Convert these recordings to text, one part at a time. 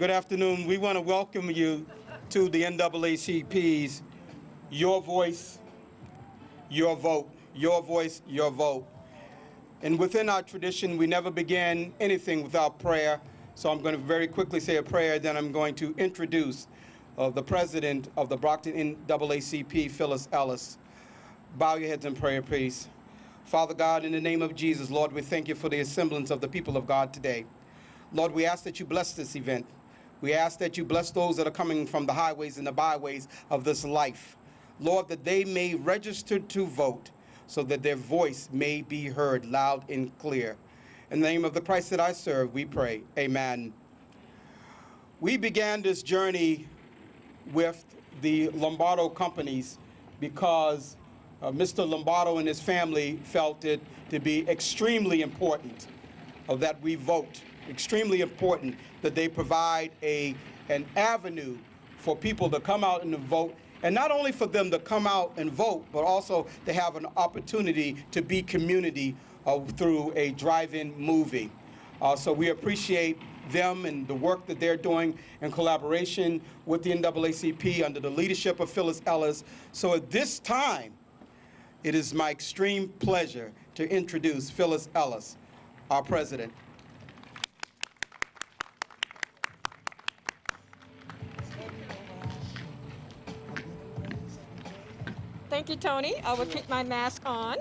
Good afternoon. We want to welcome you to the NAACP's Your Voice, Your Vote. Your voice, your vote. And within our tradition, we never begin anything without prayer. So I'm going to very quickly say a prayer, then I'm going to introduce the president of the Brockton NAACP, Phyllis Ellis. Bow your heads in prayer, please. Father God, in the name of Jesus, Lord, we thank you for the assemblance of the people of God today. Lord, we ask that you bless this event. We ask that you bless those that are coming from the highways and the byways of this life. Lord, that they may register to vote so that their voice may be heard loud and clear. In the name of the Christ that I serve, we pray. Amen. We began this journey with the Lombardo companies because Mr. Lombardo and his family felt it to be extremely important that we vote. Extremely important that they provide an avenue for people to come out and to vote, and not only for them to come out and vote, but also to have an opportunity to be community through a drive-in movie. So we appreciate them and the work that they're doing in collaboration with the NAACP under the leadership of Phyllis Ellis. So at this time, it is my extreme pleasure to introduce Phyllis Ellis, our president. Thank you, Tony. I will keep my mask on.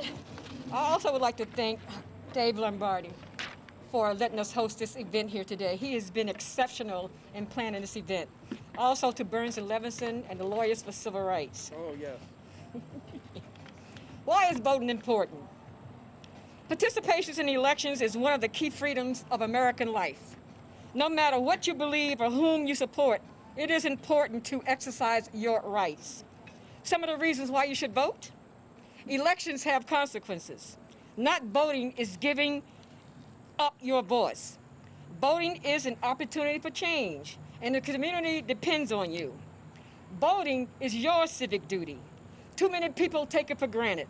I also would like to thank Dave Lombardo for letting us host this event here today. He has been exceptional in planning this event. Also to Burns and Levinson and the Lawyers for Civil Rights. Oh, yes. Why is voting important? Participation in elections is one of the key freedoms of American life. No matter what you believe or whom you support, it is important to exercise your rights. Some of the reasons why you should vote: elections have consequences. Not voting is giving up your voice. Voting is an opportunity for change, and the community depends on you. Voting is your civic duty. Too many people take it for granted.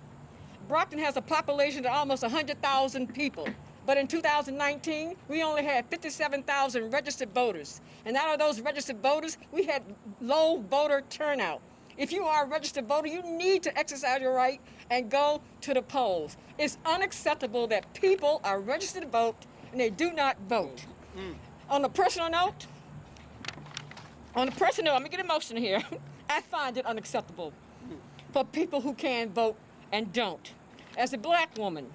Brockton has a population of almost 100,000 people, but in 2019, we only had 57,000 registered voters. And out of those registered voters, we had low voter turnout. If you are a registered voter, you need to exercise your right and go to the polls. It's unacceptable that people are registered to vote and they do not vote. On a personal note, I'm gonna get emotional here. I find it unacceptable for people who can vote and don't. As a black woman,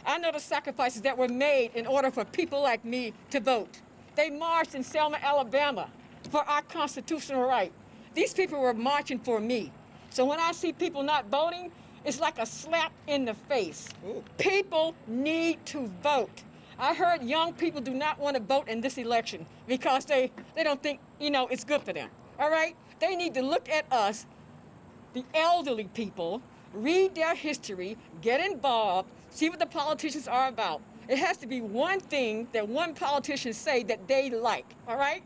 I know the sacrifices that were made in order for people like me to vote. They marched in Selma, Alabama for our constitutional right. These people were marching for me. So when I see people not voting, it's like a slap in the face. Ooh. People need to vote. I heard young people do not want to vote in this election because they don't think, it's good for them. All right? They need to look at us, the elderly people, read their history, get involved, see what the politicians are about. It has to be one thing that one politician say that they like, all right?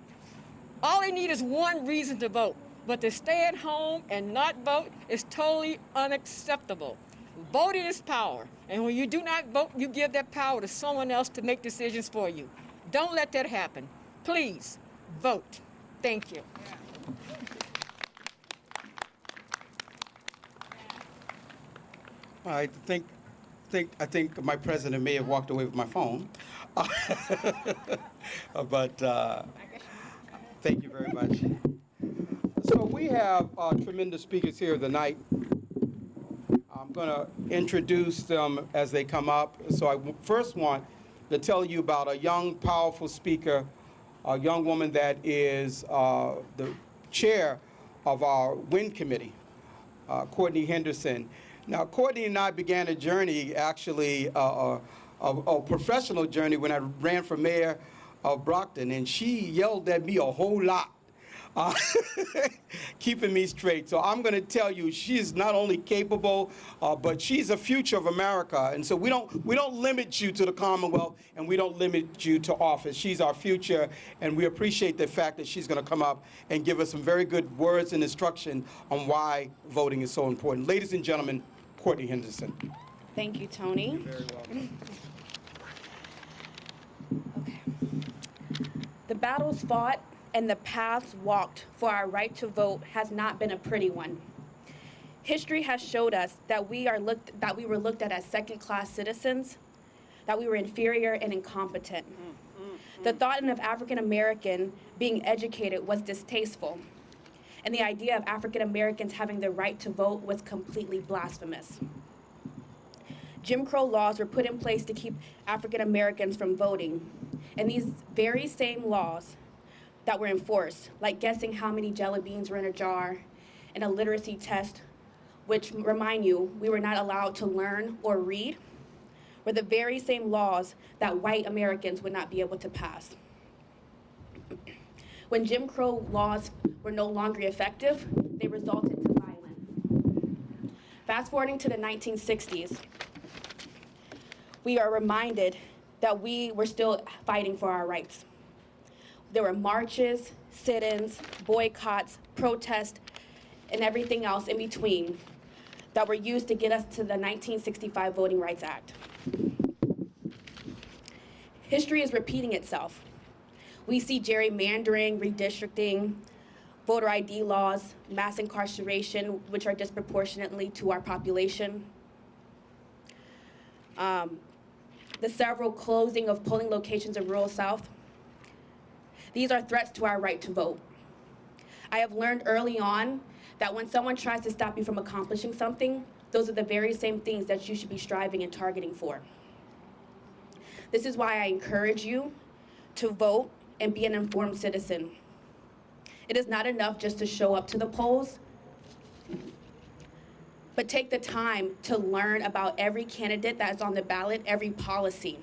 All they need is one reason to vote. But to stay at home and not vote is totally unacceptable. Voting is power, and when you do not vote, you give that power to someone else to make decisions for you. Don't let that happen. Please, vote. Thank you. I think my president may have walked away with my phone, but thank you very much. So we have tremendous speakers here tonight. I'm going to introduce them as they come up. So I first want to tell you about a young, powerful speaker, a young woman that is the chair of our WIN committee, Courtney Henderson. Now, Courtney and I began a journey, actually a professional journey, when I ran for mayor of Brockton, and she yelled at me a whole lot. Keeping me straight. So I'm going to tell you, she is not only capable, but she's the future of America. And so we don't limit you to the Commonwealth, and we don't limit you to office. She's our future, and we appreciate the fact that she's going to come up and give us some very good words and instruction on why voting is so important. Ladies and gentlemen, Courtney Henderson. Thank you, Tony. You're very welcome. Okay. The battles fought and the paths walked for our right to vote has not been a pretty one. History has showed us that we were looked at as second-class citizens, that we were inferior and incompetent. The thought of African American being educated was distasteful, and the idea of African Americans having the right to vote was completely blasphemous. Jim Crow laws were put in place to keep African Americans from voting, and these very same laws that were enforced, like guessing how many jelly beans were in a jar, and a literacy test, which, remind you, we were not allowed to learn or read, were the very same laws that white Americans would not be able to pass. When Jim Crow laws were no longer effective, they resulted in violence. Fast forwarding to the 1960s, we are reminded that we were still fighting for our rights. There were marches, sit-ins, boycotts, protests, and everything else in between that were used to get us to the 1965 Voting Rights Act. History is repeating itself. We see gerrymandering, redistricting, voter ID laws, mass incarceration, which are disproportionately to our population. The several closing of polling locations in rural South. These are threats to our right to vote. I have learned early on that when someone tries to stop you from accomplishing something, those are the very same things that you should be striving and targeting for. This is why I encourage you to vote and be an informed citizen. It is not enough just to show up to the polls, but take the time to learn about every candidate that is on the ballot, every policy,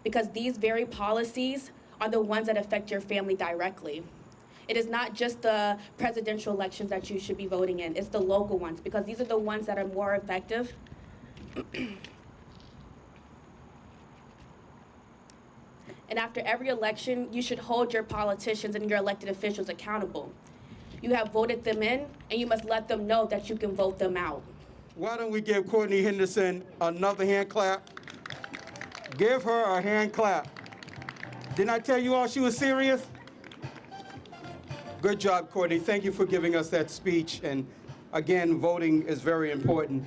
because these very policies are the ones that affect your family directly. It is not just the presidential elections that you should be voting in, it's the local ones, because these are the ones that are more effective. And after every election, you should hold your politicians and your elected officials accountable. You have voted them in, and you must let them know that you can vote them out. Why don't we give Courtney Henderson another hand clap? Give her a hand clap. Didn't I tell you all she was serious? Good job, Courtney. Thank you for giving us that speech. And again, voting is very important.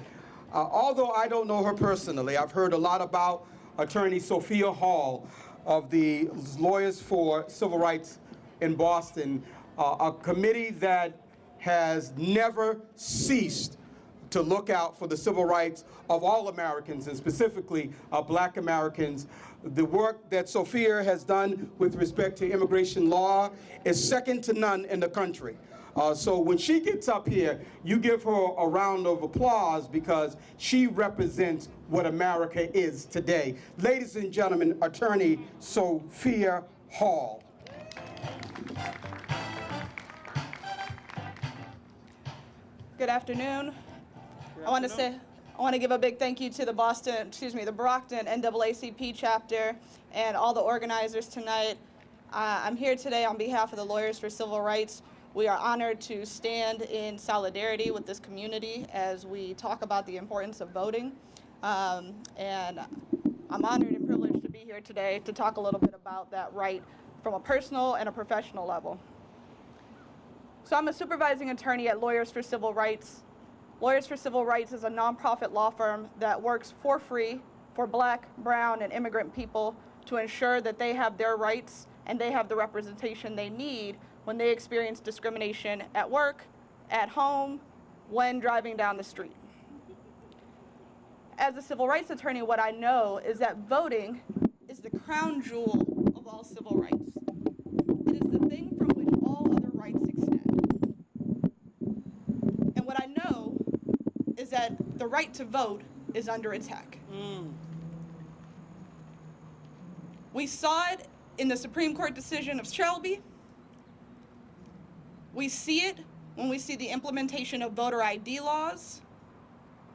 Although I don't know her personally, I've heard a lot about Attorney Sophia Hall of the Lawyers for Civil Rights in Boston, a committee that has never ceased to look out for the civil rights of all Americans, and specifically Black Americans. The work that Sophia has done with respect to immigration law is second to none in the country. So when she gets up here, you give her a round of applause because she represents what America is today. Ladies and gentlemen, Attorney Sophia Hall. Good afternoon. I want to give a big thank you to the Brockton NAACP chapter and all the organizers tonight. I'm here today on behalf of the Lawyers for Civil Rights. We are honored to stand in solidarity with this community as we talk about the importance of voting. And I'm honored and privileged to be here today to talk a little bit about that right from a personal and a professional level. So I'm a supervising attorney at Lawyers for Civil Rights. Lawyers for Civil Rights is a nonprofit law firm that works for free for Black, brown, and immigrant people to ensure that they have their rights and they have the representation they need when they experience discrimination at work, at home, when driving down the street. As a civil rights attorney, what I know is that voting is the crown jewel of all civil rights. It is the thing from which all other rights extend. And what I know is that the right to vote is under attack. We saw it in the Supreme Court decision of Shelby. We see it when we see the implementation of voter ID laws.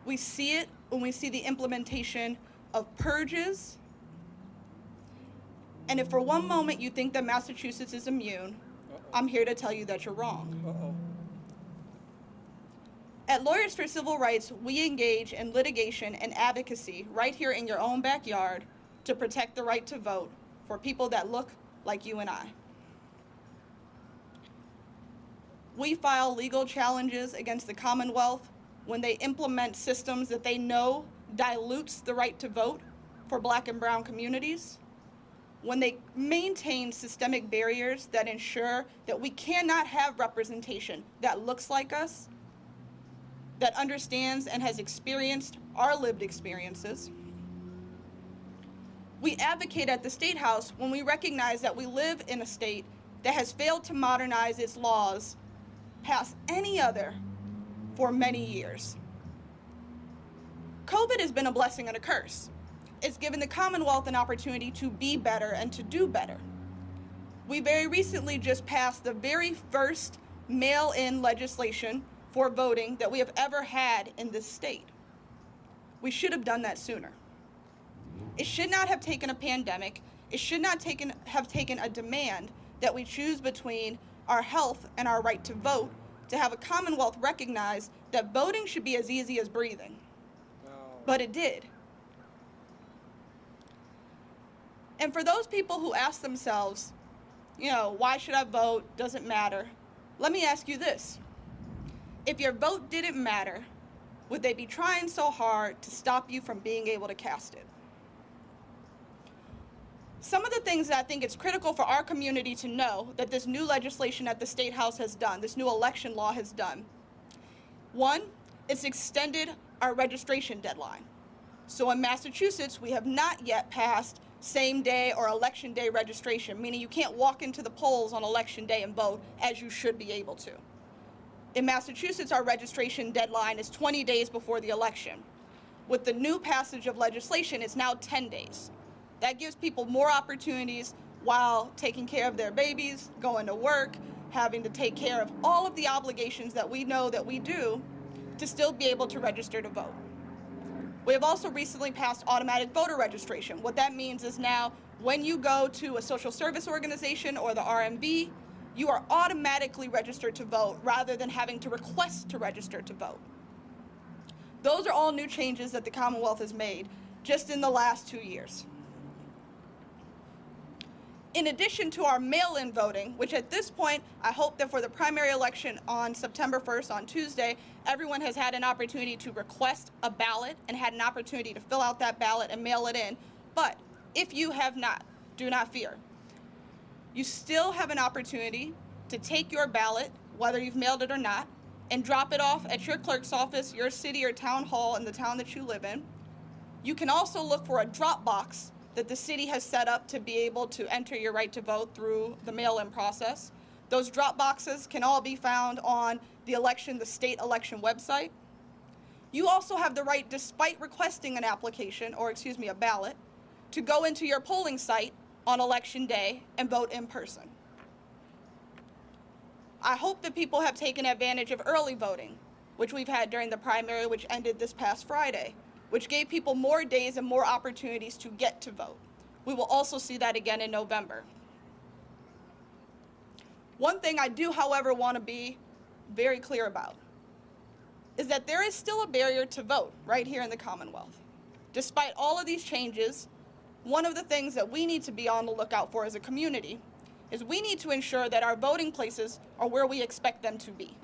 We see it when we see the implementation of purges. And if for one moment you think that Massachusetts is immune, I'm here to tell you that you're wrong. At Lawyers for Civil Rights, we engage in litigation and advocacy right here in your own backyard to protect the right to vote for people that look like you and I. We file legal challenges against the Commonwealth when they implement systems that they know dilutes the right to vote for Black and brown communities, when they maintain systemic barriers that ensure that we cannot have representation that looks like us, that understands and has experienced our lived experiences. We advocate at the State House when we recognize that we live in a state that has failed to modernize its laws past any other for many years. COVID has been a blessing and a curse. It's given the Commonwealth an opportunity to be better and to do better. We very recently just passed the very first mail-in legislation for voting that we have ever had in this state. We should have done that sooner. It should not have taken a pandemic. It should not have taken a demand that we choose between our health and our right to vote to have a Commonwealth recognize that voting should be as easy as breathing. But it did. And for those people who ask themselves, why should I vote? Doesn't matter. Let me ask you this. If your vote didn't matter, would they be trying so hard to stop you from being able to cast it? Some of the things that I think it's critical for our community to know that this new legislation at the State House has done, this new election law has done. One, it's extended our registration deadline. So in Massachusetts, we have not yet passed same day or election day registration, meaning you can't walk into the polls on election day and vote as you should be able to. In Massachusetts, our registration deadline is 20 days before the election. With the new passage of legislation, it's now 10 days. That gives people more opportunities while taking care of their babies, going to work, having to take care of all of the obligations that we know that we do to still be able to register to vote. We have also recently passed automatic voter registration. What that means is now when you go to a social service organization or the RMV, you are automatically registered to vote rather than having to request to register to vote. Those are all new changes that the Commonwealth has made just in the last 2 years. In addition to our mail-in voting, which at this point, I hope that for the primary election on September 1st, on Tuesday, everyone has had an opportunity to request a ballot and had an opportunity to fill out that ballot and mail it in. But if you have not, do not fear. You still have an opportunity to take your ballot, whether you've mailed it or not, and drop it off at your clerk's office, your city or town hall in the town that you live in. You can also look for a drop box that the city has set up to be able to enter your right to vote through the mail-in process. Those drop boxes can all be found on the state election website. You also have the right, despite requesting an application, or a ballot, to go into your polling site on election day and vote in person. I hope that people have taken advantage of early voting, which we've had during the primary, which ended this past Friday, which gave people more days and more opportunities to get to vote. We will also see that again in November. One thing I do, however, want to be very clear about is that there is still a barrier to vote right here in the Commonwealth. Despite all of these changes, one of the things that we need to be on the lookout for as a community is we need to ensure that our voting places are where we expect them to be.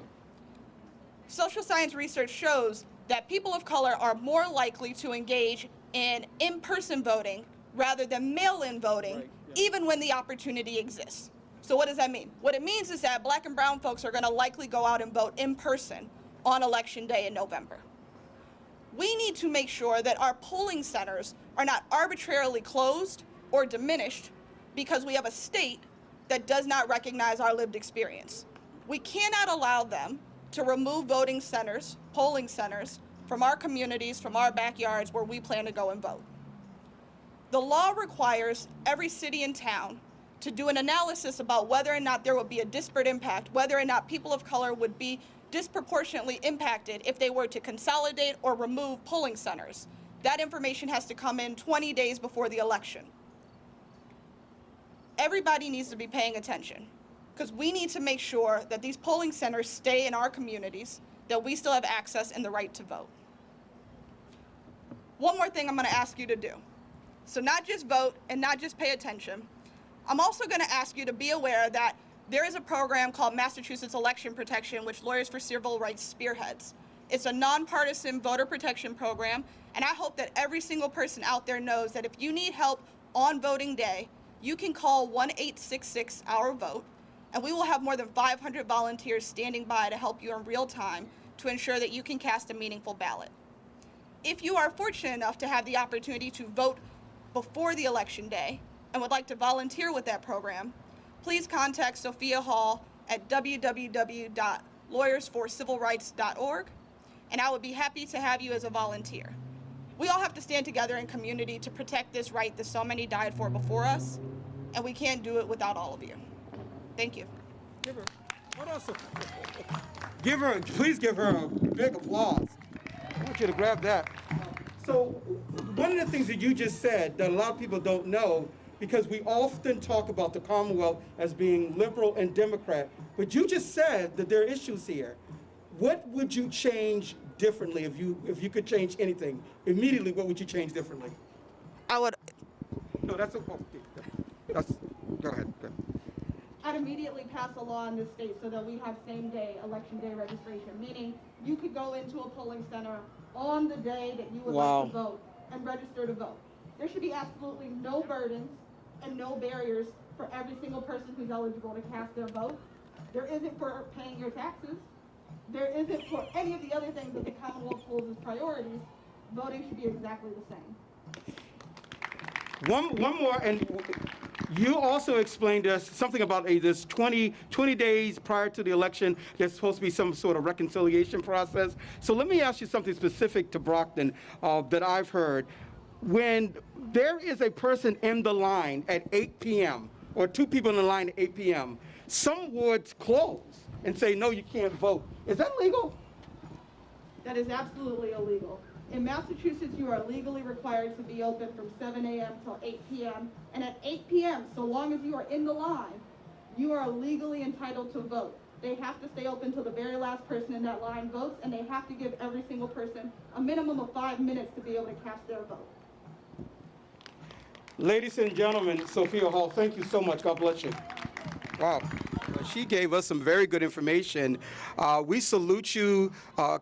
Social science research shows that people of color are more likely to engage in in-person voting rather than mail-in voting, even when the opportunity exists. So what does that mean? What it means is that Black and brown folks are going to likely go out and vote in person on election day in November. We need to make sure that our polling centers are not arbitrarily closed or diminished because we have a state that does not recognize our lived experience. We cannot allow them to remove voting centers, polling centers, from our communities, from our backyards where we plan to go and vote. The law requires every city and town to do an analysis about whether or not there would be a disparate impact, whether or not people of color would be disproportionately impacted if they were to consolidate or remove polling centers. That information has to come in 20 days before the election. Everybody needs to be paying attention because we need to make sure that these polling centers stay in our communities, that we still have access and the right to vote. One more thing I'm going to ask you to do. So not just vote and not just pay attention. I'm also going to ask you to be aware that there is a program called Massachusetts Election Protection, which Lawyers for Civil Rights spearheads. It's a nonpartisan voter protection program, and I hope that every single person out there knows that if you need help on voting day, you can call 1-866-OUR-VOTE, and we will have more than 500 volunteers standing by to help you in real time to ensure that you can cast a meaningful ballot. If you are fortunate enough to have the opportunity to vote before the election day and would like to volunteer with that program, please contact Sophia Hall at www.lawyersforcivilrights.org, and I would be happy to have you as a volunteer. We all have to stand together in community to protect this right that so many died for before us, and we can't do it without all of you. Thank you. Give her, what else? Please give her a big applause. I want you to grab that. So one of the things that you just said that a lot of people don't know, because we often talk about the Commonwealth as being liberal and Democrat, but you just said that there are issues here. What would you change differently if you could change anything? Immediately, what would you change differently? I would No, that's okay. Go ahead. I'd immediately pass a law in this state so that we have same-day election day registration, meaning you could go into a polling center on the day that you would like to vote and register to vote. There should be absolutely no burdens and no barriers for every single person who's eligible to cast their vote. There isn't for paying your taxes. There isn't for any of the other things that the Commonwealth holds as priorities. Voting should be exactly the same. One more, and you also explained to us something about this 20 days prior to the election, there's supposed to be some sort of reconciliation process. So let me ask you something specific to Brockton that I've heard. When there is a person in the line at 8 p.m. or two people in the line at 8 p.m., some wards close and say, no, you can't vote. Is that legal? That is absolutely illegal. In Massachusetts, you are legally required to be open from 7 a.m. till 8 p.m. And at 8 p.m., so long as you are in the line, you are legally entitled to vote. They have to stay open till the very last person in that line votes, and they have to give every single person a minimum of 5 minutes to be able to cast their vote. Ladies and gentlemen, Sophia Hall, thank you so much. God bless you. Wow. She gave us some very good information. We salute you,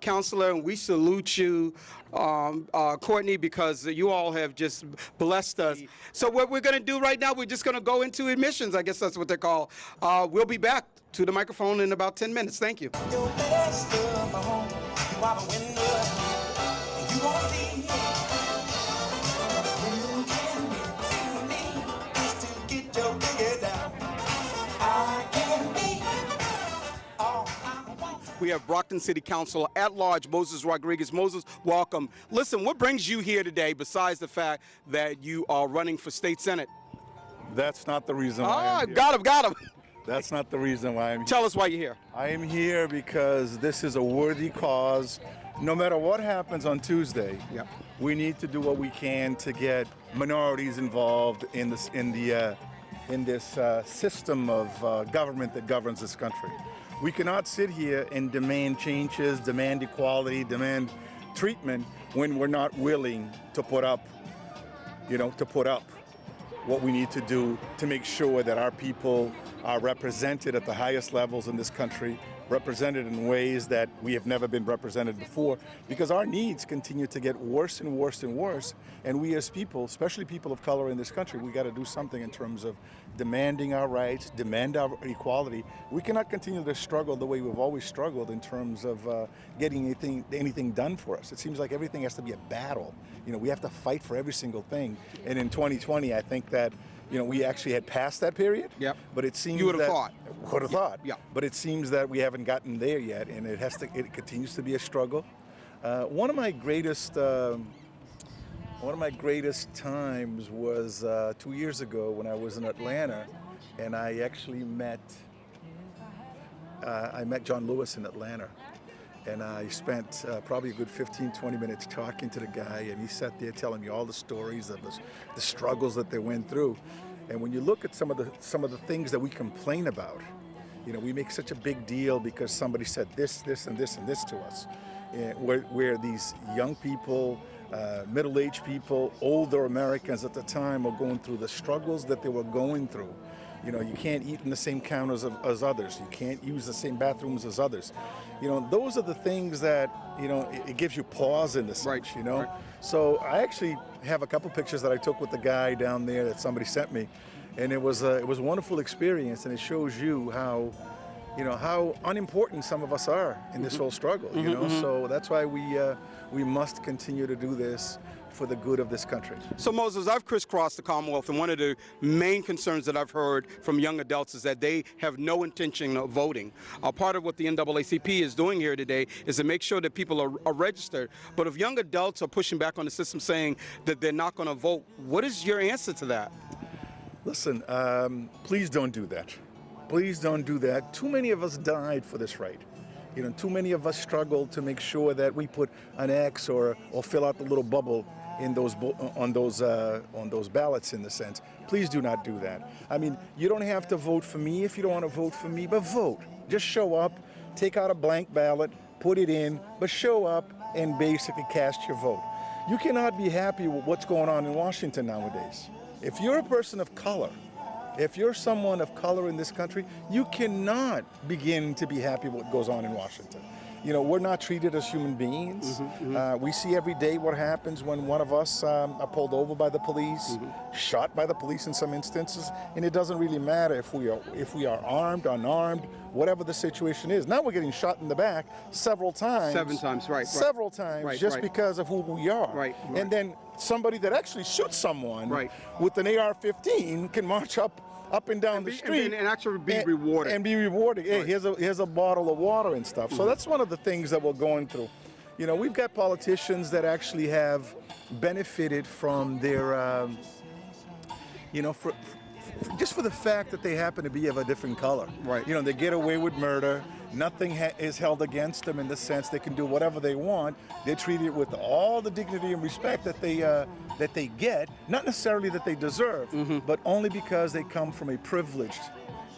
Counselor, and we salute you, Courtney, because you all have just blessed us. So what we're going to do right now, we're just going to go into admissions. I guess that's what they're called. We'll be back to the microphone in about 10 minutes. Thank you. We have Brockton City Council at large, Moses Rodriguez. Moses, welcome. Listen, what brings you here today besides the fact that you are running for state senate? That's not the reason why I'm here. Got him. That's not the reason why I'm here. Tell us why you're here. I am here because this is a worthy cause. No matter what happens on Tuesday, we need to do what we can to get minorities involved in this system of government that governs this country. We cannot sit here and demand changes, demand equality, demand treatment when we're not willing to put up what we need to do to make sure that our people are represented at the highest levels in this country, represented in ways that we have never been represented before, because our needs continue to get worse and worse and worse. And we as people, especially people of color in this country, we got to do something in terms of demanding our rights, demand our equality. We cannot continue to struggle the way we've always struggled in terms of getting anything done for us. It seems like everything has to be a battle. We have to fight for every single thing. And in 2020, I think that we actually had passed that period. Yep. But it seems you would have thought. Would have thought. Yeah. But it seems that we haven't gotten there yet, and it continues to be a struggle. One of my greatest times was 2 years ago when I was in Atlanta, and I actually met John Lewis in Atlanta. And I spent probably a good 15, 20 minutes talking to the guy, and he sat there telling me all the stories of the struggles that they went through. And when you look at some of the things that we complain about, we make such a big deal because somebody said this, and this, and this to us. Where these young people, middle-aged people, older Americans at the time were going through the struggles that they were going through. You know, you can't eat in the same counters as others. You can't use the same bathrooms as others. You know, those are the things that, you know, it gives you pause in the sense, Right, you know. right. So I actually have a couple pictures that I took with the guy down there that somebody sent me, and it was a wonderful experience, and it shows you how, you know, how unimportant some of us are in this whole struggle, you know. So that's why we must continue to do this for the good of this country. So Moses, I've crisscrossed the Commonwealth, and one of the main concerns that I've heard from young adults is that they have no intention of voting. Part of what the NAACP is doing here today is to make sure that people are registered. But if young adults are pushing back on the system saying that they're not going to vote, what is your answer to that? Listen, please don't do that. Please don't do that. Too many of us died for this right. You know, too many of us struggled to make sure that we put an X or fill out the little bubble in on those ballots, in the sense. Please do not do that. I mean, you don't have to vote for me if you don't want to vote for me, but vote. Just show up, take out a blank ballot, put it in, but show up and basically cast your vote. You cannot be happy with what's going on in Washington nowadays. If you're a person of color, if you're someone of color in this country, you cannot begin to be happy with what goes on in Washington. You know, we're not treated as human beings. We see every day what happens when one of us are pulled over by the police, shot by the police in some instances, and it doesn't really matter if we are armed, unarmed, whatever the situation is. Now we're getting shot in the back several times. 7 times, right. Several times, Right, just right. because of who we are. Right. And then somebody that actually shoots someone Right. with an AR-15 can march up and down the street and actually be rewarded. and be rewarded. Hey, Right. here's a bottle of water and stuff. So that's one of the things that we're going through. You know, we've got politicians that actually have benefited from their, you know, just for the fact that they happen to be of a different color. Right. You know, they get away with murder. Nothing is held against them in the sense they can do whatever they want. They're treated with all the dignity and respect that they get, not necessarily that they deserve, but only because they come from a privileged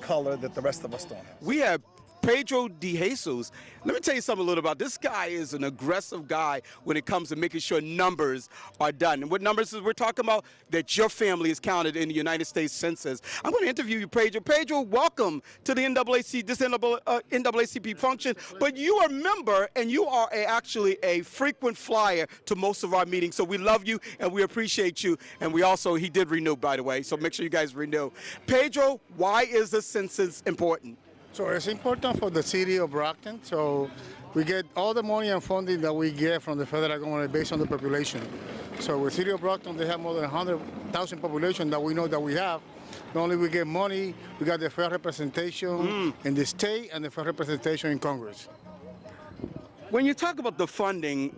color that the rest of us don't have. We have Pedro De Jesus. Let me tell you something a little about this guy. Is an aggressive guy when it comes to making sure numbers are done. And what numbers is we're talking about? That your family is counted in the United States Census. I'm going to interview you, Pedro. Pedro, welcome to the NAACP function. But you are a member, and you are actually a frequent flyer to most of our meetings. So we love you, and we appreciate you. And he did renew, by the way. So make sure you guys renew. Pedro, why is the census important? So it's important for the city of Brockton. So we get all the money and funding that we get from the federal government based on the population. So with city of Brockton, they have more than 100,000 population that we know that we have. Not only we get money, we got the fair representation in the state and the fair representation in Congress. When you talk about the funding,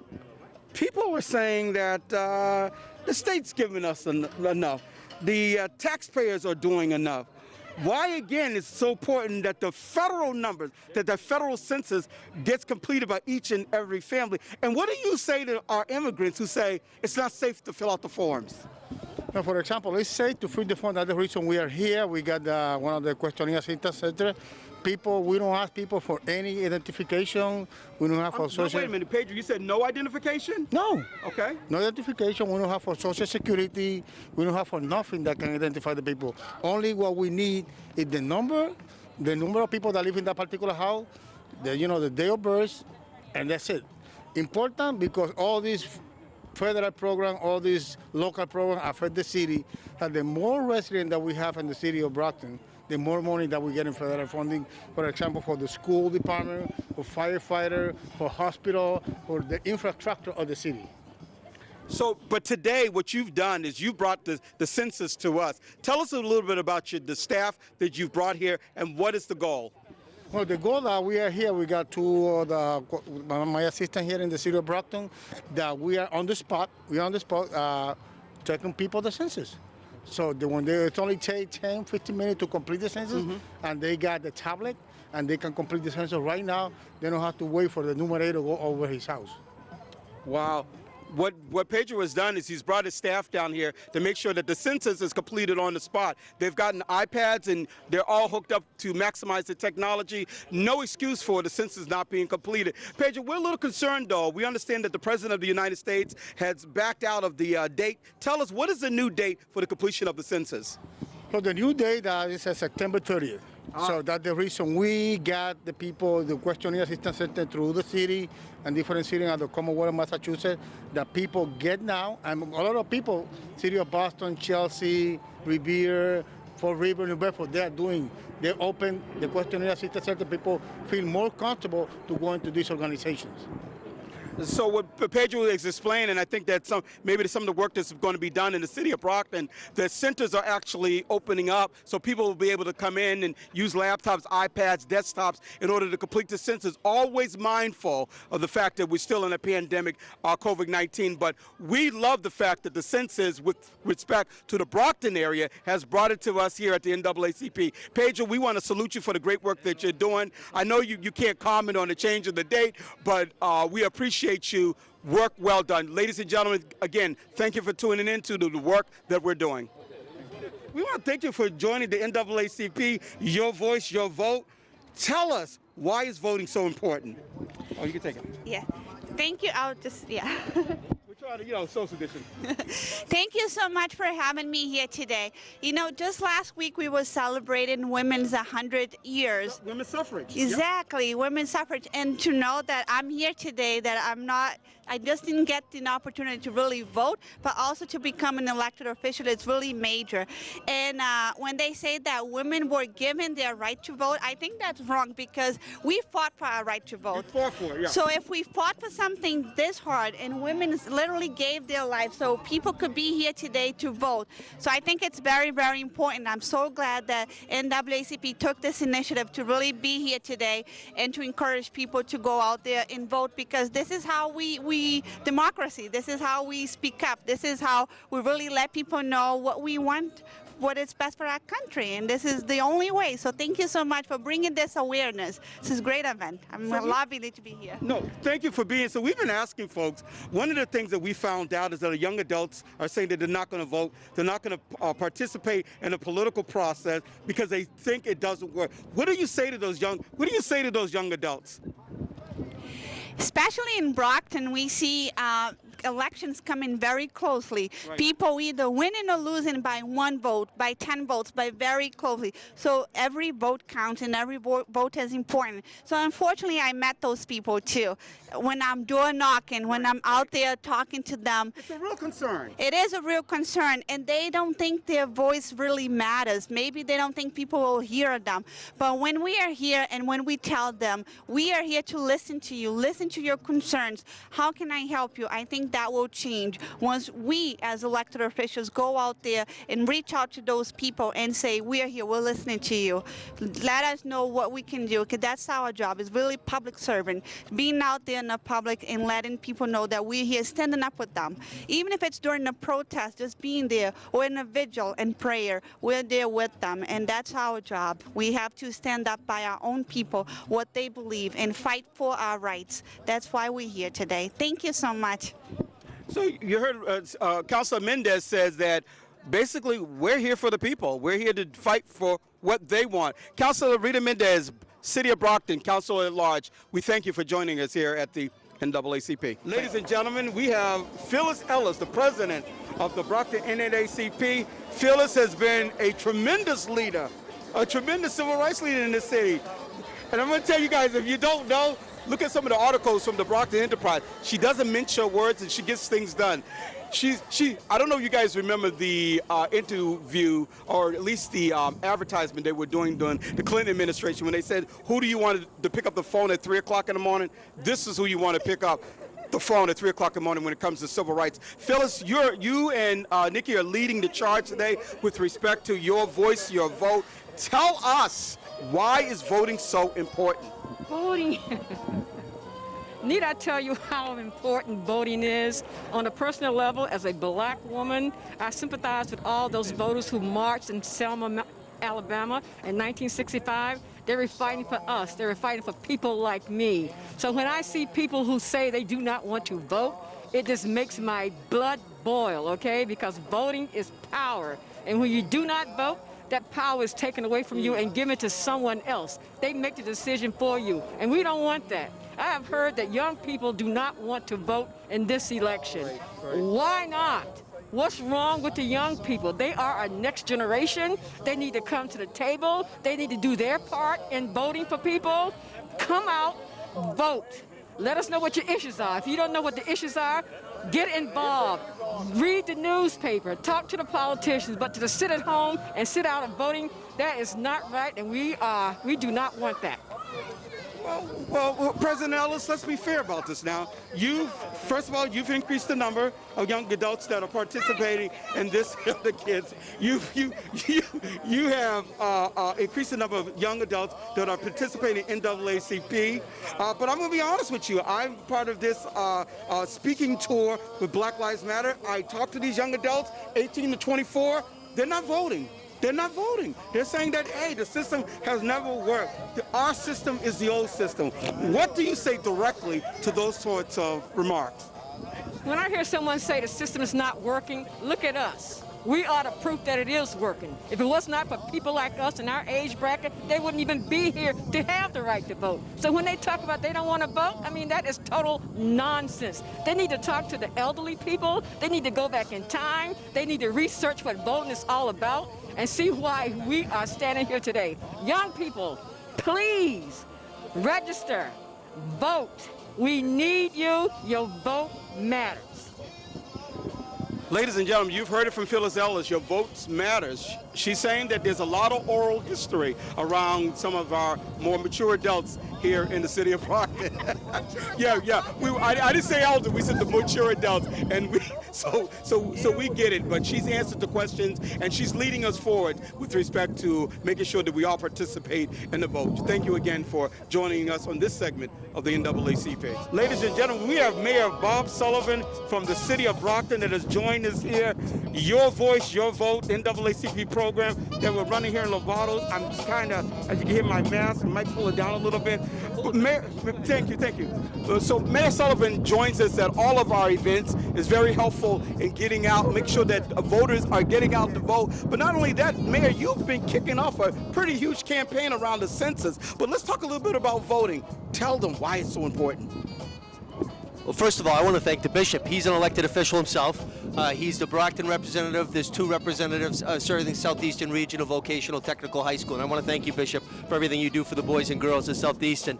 people are saying that the state's giving us enough. The taxpayers are doing enough. Why, again, it's so important that the federal numbers, that the federal census gets completed by each and every family? And what do you say to our immigrants who say it's not safe to fill out the forms? Now, for example, let's say to fill the form, that's the reason we are here. We got one of the questionnaires, etc. People, we don't ask people for any identification. We don't have for social. Wait a minute, Pedro, you said no identification? No. Okay. No identification. We don't have for social security. We don't have for nothing that can identify the people. Only what we need is the number of people that live in that particular house, the day of birth, and that's it. Important because all these federal program, all these local programs affect the city. And the more residents that we have in the city of Brockton, the more money that we get in federal funding, for example, for the school department, for firefighter, for hospital, for the infrastructure of the city. So, but today what you've done is you brought the census to us. Tell us a little bit about the staff that you've brought here and what is the goal? Well, the goal that we are here, we got two my assistant here in the city of Brockton, that we are on the spot. We are on the spot checking people the census. So it's only take 10, 15 minutes to complete the census, and they got the tablet, and they can complete the census right now. They don't have to wait for the numerator to go over his house. Wow. What Pedro has done is he's brought his staff down here to make sure that the census is completed on the spot. They've gotten iPads and they're all hooked up to maximize the technology. No excuse for the census not being completed. Pedro, we're a little concerned though. We understand that the President of the United States has backed out of the date. Tell us, what is the new date for the completion of the census? So the new date is September 30th. So that's the reason we got the people, the questionnaire assistance center through the city and different cities of the Commonwealth of Massachusetts that people get now. And a lot of people, city of Boston, Chelsea, Revere, Fall River, New Bedford, they open the questionnaire assistance center. People feel more comfortable to go into these organizations. So what Pedro is explaining, and I think that maybe some of the work that's going to be done in the city of Brockton, the centers are actually opening up so people will be able to come in and use laptops, iPads, desktops in order to complete the census. Always mindful of the fact that we're still in a pandemic, COVID-19, but we love the fact that the census, with respect to the Brockton area, has brought it to us here at the NAACP. Pedro, we want to salute you for the great work that you're doing. I know you can't comment on the change of the date, but we appreciate you. Work well done. Ladies and gentlemen, again, thank you for tuning in to the work that we're doing. We want to thank you for joining the NAACP, Your Voice, Your Vote. Tell us, why is voting so important? Oh, you can take it. Yeah. Thank you. I'll just, yeah. We're trying to, social distance. Thank you so much for having me here today. Just last week we were celebrating women's 100 years. Women's suffrage. Exactly, yep. Women's suffrage. And to know that I'm here today, that I just didn't get the opportunity to really vote, but also to become an elected official, it's really major. And when they say that women were given their right to vote, I think that's wrong, because we fought for our right to vote. We fought for it, yeah. So if we fought for something this hard, and women literally gave their life so people could be here today to vote. So I think it's very, very important. I'm so glad that NAACP took this initiative to really be here today and to encourage people to go out there and vote, because this is how we democracy, this is how we speak up, this is how we really let people know what we want, what is best for our country, and this is the only way. So thank you so much for bringing this awareness. This is a great event. I'm lovely to be here. No, thank you for being. So we've been asking folks, one of the things that we found out is that young adults are saying that they're not going to vote, they're not going to participate in a political process because they think it doesn't work. What do you say to those young adults? Especially in Brockton, we see elections coming very closely. Right. People either winning or losing by 1 vote, by 10 votes, by very closely. So every vote counts and every vote is important. So unfortunately, I met those people too. When I'm door knocking, when I'm out there talking to them. It's a real concern. It is a real concern, and they don't think their voice really matters. Maybe they don't think people will hear them. But when we are here and when we tell them, we are here to listen to you, listen to your concerns. How can I help you? I think that will change once we as elected officials go out there and reach out to those people and say, we are here, we're listening to you. Let us know what we can do, because that's our job. It's really public serving, being out there in the public and letting people know that we're here, standing up with them. Even if it's during a protest, just being there, or in a vigil and prayer, we're there with them, and that's our job. We have to stand up by our own people, what they believe, and fight for our rights. That's why we're here today. Thank you so much. So you heard Councilor Mendez says that basically we're here for the people. We're here to fight for what they want. Councilor Rita Mendez, City of Brockton, Councilor at Large, we thank you for joining us here at the NAACP. Ladies and gentlemen, we have Phyllis Ellis, the president of the Brockton NAACP. Phyllis has been a tremendous leader, a tremendous civil rights leader in this city. And I'm going to tell you guys, if you don't know, look at some of the articles from the Brockton Enterprise. She doesn't mince her words, and she gets things done. I don't know if you guys remember the interview, or at least the advertisement they were doing during the Clinton administration, when they said, who do you want to pick up the phone at 3 o'clock in the morning? This is who you want to pick up the phone at 3 o'clock in the morning when it comes to civil rights. Phyllis, you and Nikki are leading the charge today with respect to your voice, your vote. Tell us, why is voting so important? Voting. Need I tell you how important voting is? On a personal level, as a black woman, I sympathize with all those voters who marched in Selma, Alabama in 1965. They were fighting for us. They were fighting for people like me. So when I see people who say they do not want to vote, it just makes my blood boil, okay? Because voting is power. And when you do not vote, that power is taken away from you and given to someone else. They make the decision for you, and we don't want that. I have heard that young people do not want to vote in this election. Right. Why not? What's wrong with the young people? They are our next generation. They need to come to the table. They need to do their part in voting for people. Come out, vote. Let us know what your issues are. If you don't know what the issues are, get involved. Read the newspaper. Talk to the politicians. But to sit at home and sit out of voting, that is not right, and we do not want that. Well, President Ellis, let's be fair about this now. First of all, you've increased the number of young adults that are participating in this, the kids. You have increased the number of young adults that are participating in NAACP. But I'm going to be honest with you. I'm part of this speaking tour with Black Lives Matter. I talk to these young adults, 18 to 24. They're not voting. They're not voting. They're saying that, hey, the system has never worked. Our system is the old system. What do you say directly to those sorts of remarks? When I hear someone say the system is not working, look at us. We are the proof that it is working. If it was not for people like us in our age bracket, they wouldn't even be here to have the right to vote. So when they talk about they don't want to vote, I mean, that is total nonsense. They need to talk to the elderly people. They need to go back in time. They need to research what voting is all about and see why we are standing here today. Young people, please register, vote. We need you. Your vote matters. Ladies and gentlemen, you've heard it from Phyllis Ellis. Your votes matters. She's saying that there's a lot of oral history around some of our more mature adults here in the city of Brockton. yeah. I didn't say elder. We said the mature adults, and so we get it. But she's answered the questions, and she's leading us forward with respect to making sure that we all participate in the vote. Thank you again for joining us on this segment of the NAACP. Ladies and gentlemen, we have Mayor Bob Sullivan from the city of Brockton that has joined us here. Your voice, your vote, NAACP program that we're running here in Lombardo. I'm just kind of, as you can hear my mask, I might pull it down a little bit. But Mayor, thank you. So Mayor Sullivan joins us at all of our events, is very helpful in getting out, make sure that voters are getting out to vote. But not only that, Mayor, you've been kicking off a pretty huge campaign around the census. But let's talk a little bit about voting. Tell them why it's so important. Well, first of all, I want to thank the bishop. He's an elected official himself. He's the Brockton representative. There's two representatives serving Southeastern Regional Vocational Technical High School. And I want to thank you, Bishop, for everything you do for the boys and girls of Southeastern.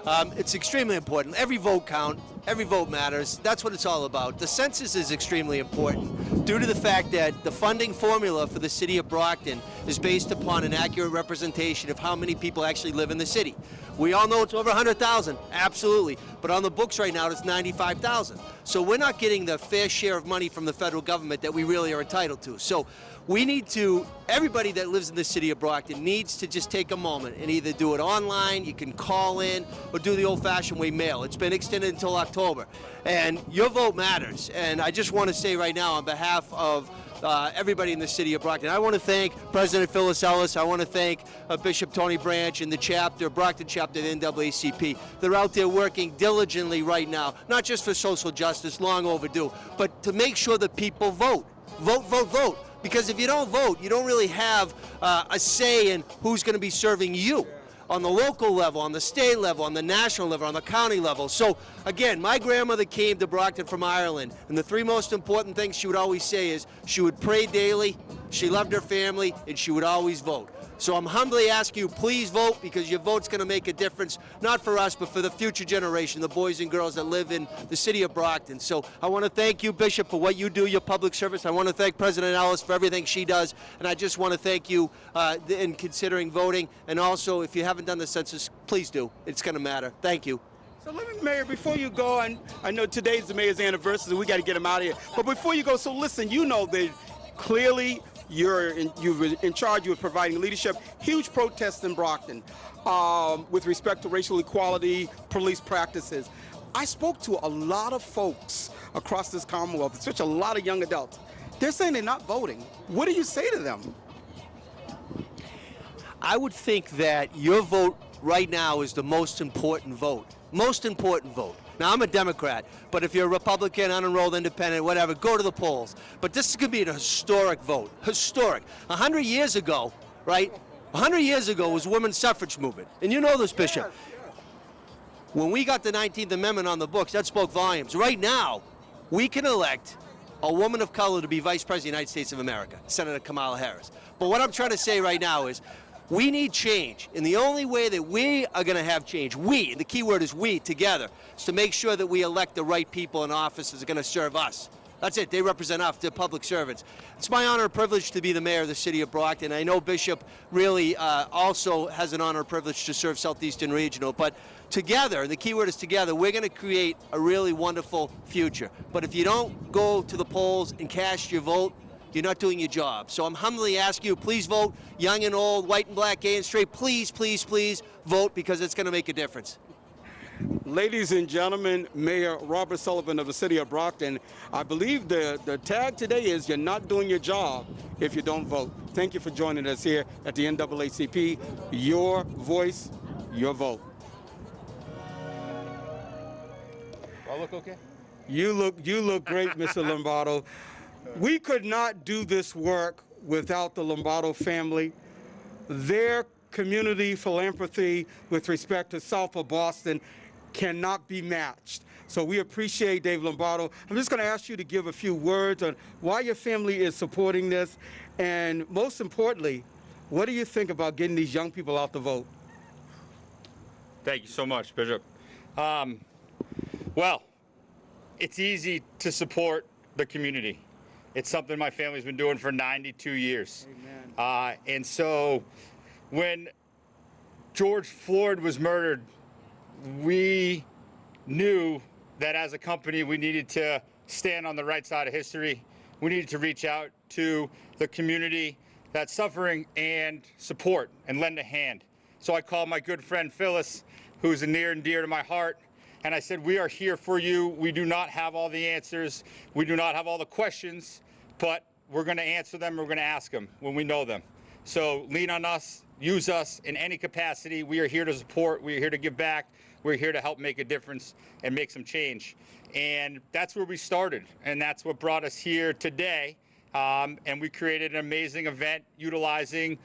It's extremely important. Every vote counts. Every vote matters. That's what it's all about. The census is extremely important due to the fact that the funding formula for the city of Brockton is based upon an accurate representation of how many people actually live in the city. We all know it's over 100,000, absolutely. But on the books right now, it's 95,000. So we're not getting the fair share of money from the federal government that we really are entitled to. So we need to, everybody that lives in the city of Brockton needs to just take a moment and either do it online, you can call in, or do the old-fashioned way mail. It's been extended until October. And your vote matters. And I just want to say right now on behalf of everybody in the city of Brockton. I want to thank President Phyllis Ellis. I want to thank Bishop Tony Branch and the chapter, Brockton chapter of the NAACP. They're out there working diligently right now, not just for social justice, long overdue, but to make sure that people vote. Vote, vote, vote. Because if you don't vote, you don't really have a say in who's going to be serving you on the local level, on the state level, on the national level, on the county level. So again, my grandmother came to Brockton from Ireland, and the three most important things she would always say is she would pray daily, she loved her family, and she would always vote. So I'm humbly asking you, please vote, because your vote's going to make a difference, not for us, but for the future generation, the boys and girls that live in the city of Brockton. So I want to thank you, Bishop, for what you do, your public service. I want to thank President Ellis for everything she does, and I just want to thank you in considering voting. And also, if you haven't done the census, please do. It's going to matter. Thank you. So let me, Mayor, before you go, and I know today's the mayor's anniversary, so we got to get him out of here. But before you go, so listen, you know that clearly you're in charge, you're providing leadership. Huge protests in Brockton with respect to racial equality, police practices. I spoke to a lot of folks across this Commonwealth, especially a lot of young adults. They're saying they're not voting. What do you say to them? I would think that your vote right now is the most important vote. Most important vote. Now, I'm a Democrat, but if you're a Republican, unenrolled, independent, whatever, go to the polls. But this is going to be a historic vote. Historic. 100 years ago, right? 100 years ago was the women's suffrage movement. And you know this, Bishop. When we got the 19th Amendment on the books, that spoke volumes. Right now, we can elect a woman of color to be Vice President of the United States of America, Senator Kamala Harris. But what I'm trying to say right now is we need change. And the only way that we are going to have change, we, and the key word is we, together, is to make sure that we elect the right people in office that are going to serve us. That's it. They represent us. They're public servants. It's my honor and privilege to be the mayor of the city of Brockton. I know Bishop really also has an honor and privilege to serve Southeastern Regional. But together, and the key word is together, we're going to create a really wonderful future. But if you don't go to the polls and cast your vote, you're not doing your job. So I'm humbly asking you, please vote, young and old, white and black, gay and straight. Please, please, please vote, because it's going to make a difference. Ladies and gentlemen, Mayor Robert Sullivan of the city of Brockton. I believe the tag today is you're not doing your job if you don't vote. Thank you for joining us here at the NAACP. Your voice, your vote. I look okay? You look great, Mr. Lombardo. We could not do this work without the Lombardo family. Their community philanthropy with respect to South of Boston cannot be matched. So we appreciate Dave Lombardo. I'm just going to ask you to give a few words on why your family is supporting this, and most importantly, what do you think about getting these young people out to vote? Thank you so much, Bishop. Well, it's easy to support the community. It's something my family's been doing for 92 years. Amen. And so when George Floyd was murdered, we knew that as a company we needed to stand on the right side of history. We needed to reach out to the community that's suffering and support and lend a hand. So I called my good friend Phyllis, who's near and dear to my heart, and I said, we are here for you. We do not have all the answers. We do not have all the questions, but we're going to answer them. We're going to ask them when we know them. So lean on us, use us in any capacity. We are here to support. We are here to give back. We're here to help make a difference and make some change. And that's where we started. And that's what brought us here today. And we created an amazing event utilizing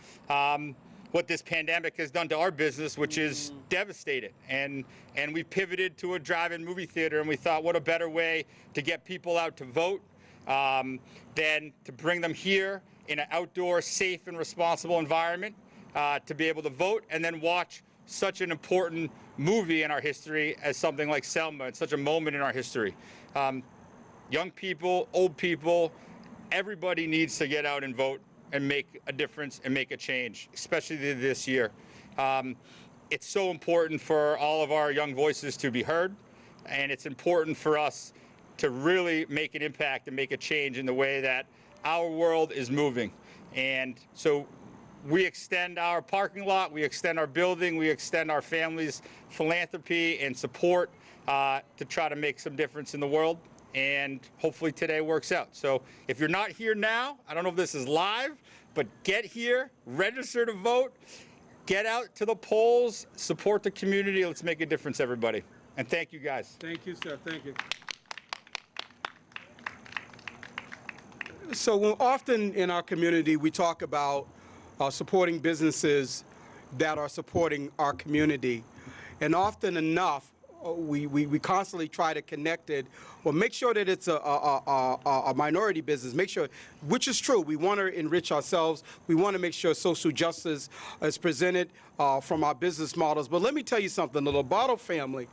what this pandemic has done to our business, which is devastated. And we pivoted to a drive-in movie theater, and we thought, what a better way to get people out to vote than to bring them here in an outdoor, safe, and responsible environment to be able to vote and then watch such an important movie in our history as something like Selma. It's such a moment in our history. Young people, old people, everybody needs to get out and vote and make a difference and make a change, especially this year. It's so important for all of our young voices to be heard, and it's important for us to really make an impact and make a change in the way that our world is moving. And so we extend our parking lot, we extend our building, we extend our families' philanthropy and support to try to make some difference in the world. And hopefully today works out. So if you're not here now, I don't know if this is live, but get here, register to vote, get out to the polls, support the community. Let's make a difference, everybody. And thank you, guys. Thank you, sir. Thank you. So often in our community, we talk about supporting businesses that are supporting our community. And often enough, we constantly try to connect it or make sure that it's a minority business, make sure, which is true. We want to enrich ourselves. We want to make sure social justice is presented from our business models. But let me tell you something, the Lombardo family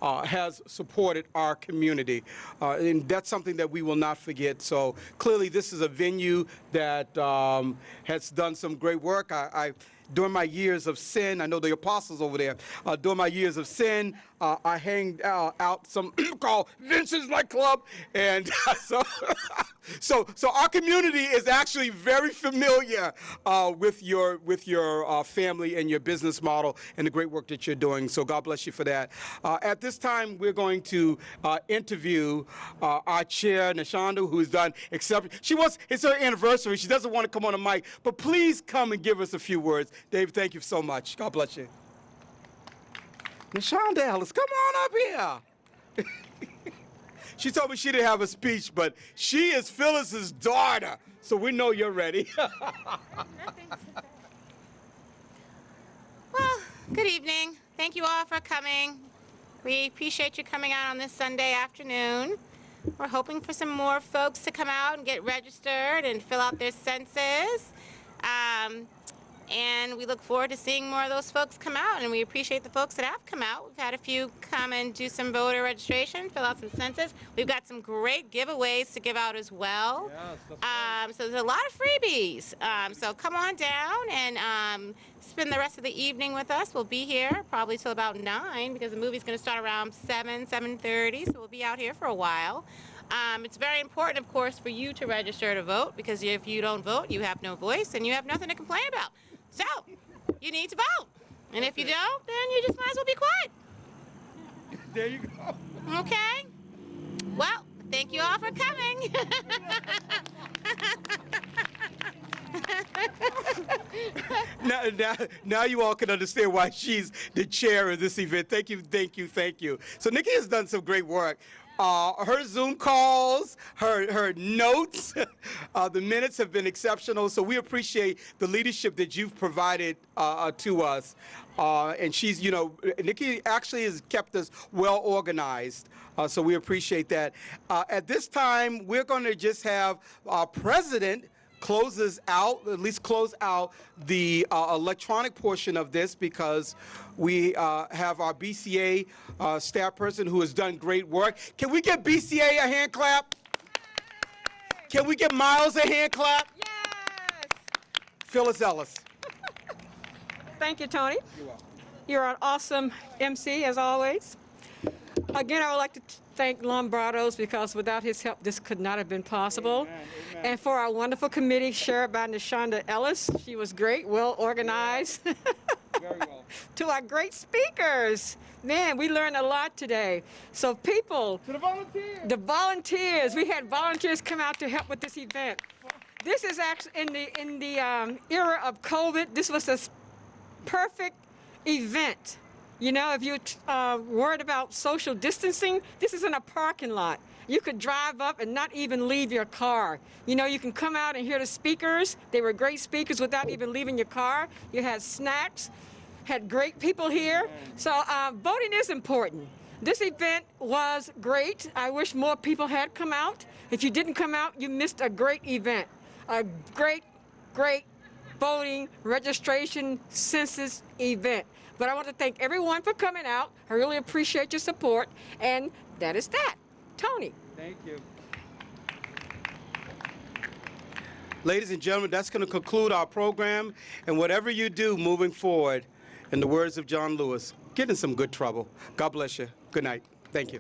has supported our community, and that's something that we will not forget. So clearly this is a venue that has done some great work. During my years of sin, I know the apostles over there, during my years of sin, I hanged out some called Vince's Nightclub, and so our community is actually very familiar with your family and your business model and the great work that you're doing. So God bless you for that. At this time, we're going to interview our chair, Nashonda, who's done exceptional. It's her anniversary. She doesn't want to come on the mic, but please come and give us a few words. Dave, thank you so much. God bless you. Nashonda Ellis, come on up here. She told me she didn't have a speech, but she is Phyllis's daughter, so we know you're ready. Well, good evening. Thank you all for coming. We appreciate you coming out on this Sunday afternoon. We're hoping for some more folks to come out and get registered and fill out their census. And we look forward to seeing more of those folks come out, and we appreciate the folks that have come out. We've had a few come and do some voter registration, fill out some census. We've got some great giveaways to give out as well. So there's a lot of freebies. So come on down and spend the rest of the evening with us. We'll be here probably till about 9 because the movie's going to start around 7:30, so we'll be out here for a while. It's very important, of course, for you to register to vote because if you don't vote, you have no voice and you have nothing to complain about. So, you need to vote. And if you don't, then you just might as well be quiet. There you go. Okay? Well, thank you all for coming. Now you all can understand why she's the chair of this event. Thank you, thank you, thank you. So Nikki has done some great work. Her Zoom calls, her notes, the minutes have been exceptional. So we appreciate the leadership that you've provided to us. And she's, you know, Nikki actually has kept us well organized. So we appreciate that. At this time, we're going to just have our president closes out, at least close out the electronic portion of this because we have our BCA staff person who has done great work. Can we give BCA a hand clap? Can we give Miles a hand clap? Yes! Phyllis Ellis. Thank you, Tony. You're welcome. You're an awesome MC, as always. Again, I would like to thank Lombardo's because without his help, this could not have been possible. Amen, amen. And for our wonderful committee chaired by Nashonda Ellis, she was great, well organized. Very well. To our great speakers, man, we learned a lot today. So people, To the volunteers. the volunteers, we had volunteers come out to help with this event. This is actually in the era of COVID. This was a perfect event. You know, if you're worried about social distancing, this is in a parking lot. You could drive up and not even leave your car. You know, you can come out and hear the speakers. They were great speakers without even leaving your car. You had snacks, had great people here. So voting is important. This event was great. I wish more people had come out. If you didn't come out, you missed a great event. A great, great voting, registration, census event. But I want to thank everyone for coming out. I really appreciate your support. And that is that. Tony. Thank you. Ladies and gentlemen, that's going to conclude our program. And whatever you do moving forward, in the words of John Lewis, get in some good trouble. God bless you. Good night. Thank you.